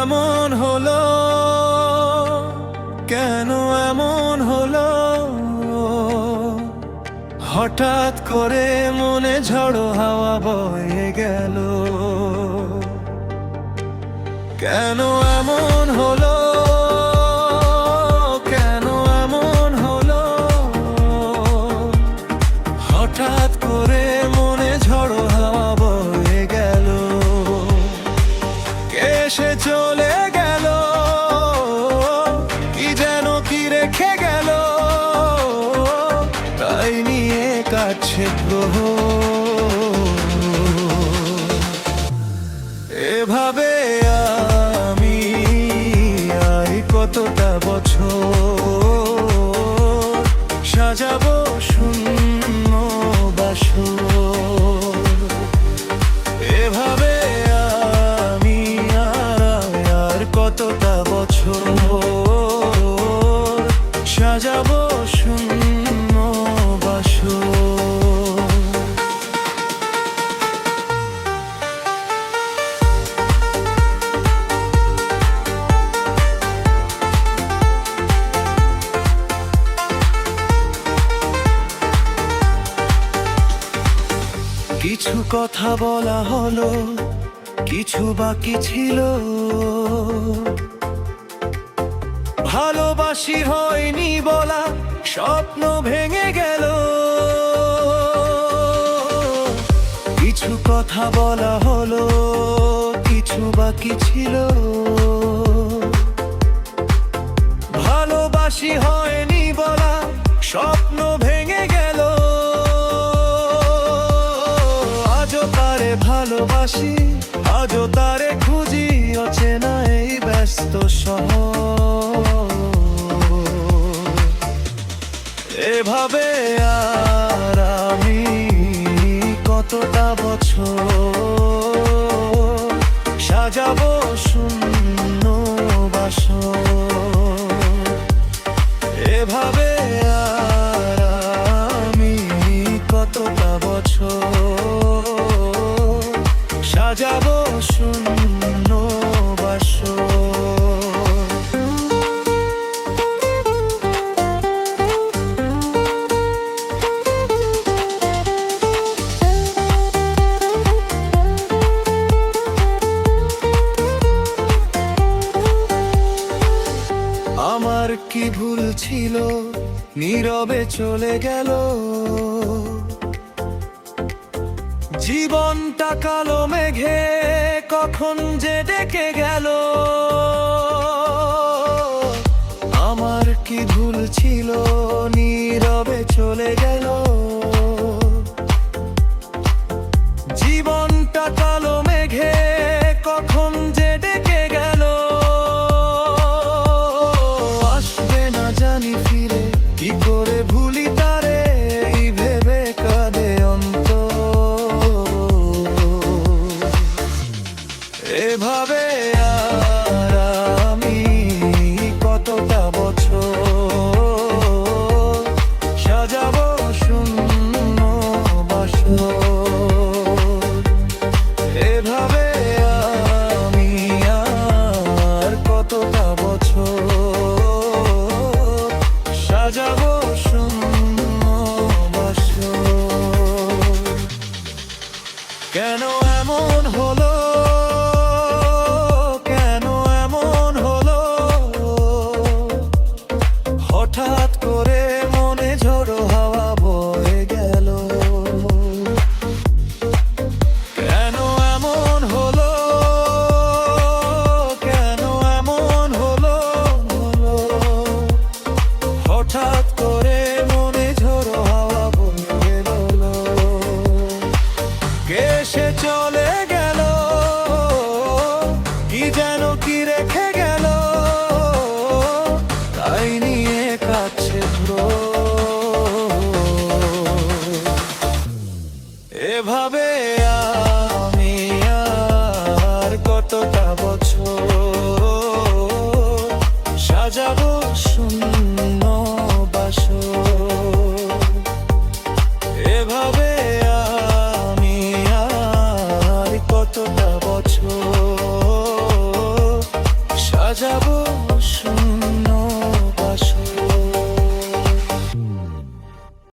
এমন হলো, কেন এমন হলো? হঠাৎ করে মনে ঝড়ো হাওয়া বয়ে গেল। কেন এমন হলো, কেন এমন হলো? হঠাৎ করে মনে ঝড়ো হাওয়া বয়ে গেল। কে সে চলে গেল, কি যেন কি রেখে গেল, তাই নিয়ে কাটছে গ্রহ। এভাবে আমি আর কতটা বছর সাজাবো শূন্য বাসর। এভাবে আমি আর কতটা বছর সাজাবো শূন্য বাসর। কিছু কথা বলা হলো, কিছু বাকি ছিল। ভালোবাসি হয়নি বলা, স্বপ্ন ভেঙে গেল। কিছু কথা বলা হলো, কিছু বাকি ছিল। ভালোবাসি হয়নি বলা, স্বপ্ন ভেঙে গেল। আজও তারে ভালোবাসি, আজও তারে খুঁজি অচেনা এই ব্যস্ত শহর। এভাবে আর আমি কতটা বছর সাজাবো শূন্য বাসর। এভাবে আর আমি কতটা বছর সাজাবো শূন্য বাসর। আমার কি ভুল ছিল, নীরবে চলে গেল। জীবনটা কালো মেঘে কখন যে ডেকে গেল। আমার কি ভুল ছিল, নীরবে চলে গেল। জীবনটা কালো মেঘে কখন যে ডেকে গেল। আসবে না জানি ফিরে, কি করে ভুলি তারে, এই ভেবে কাঁদে অন্তর। এভাবে আর আমি কতটা বছর সাজাবো শূন্য বাসর। এভাবে আমি আর কতটা বছর সাজাবো শূন্য বাসর। কেন এমন হলো, কেন এমন হলো? হঠাৎ করে মনে ঝড়ো হাওয়া বয়ে গেল। কেন এমন হলো, কেন এমন হলো? হঠাৎ করে মনে ঝড়ো হাওয়া বয়ে গেল। কে সে চলে গেল, কি যেন কি রেখে গেল, তাই নিয়ে কাছে এভাবে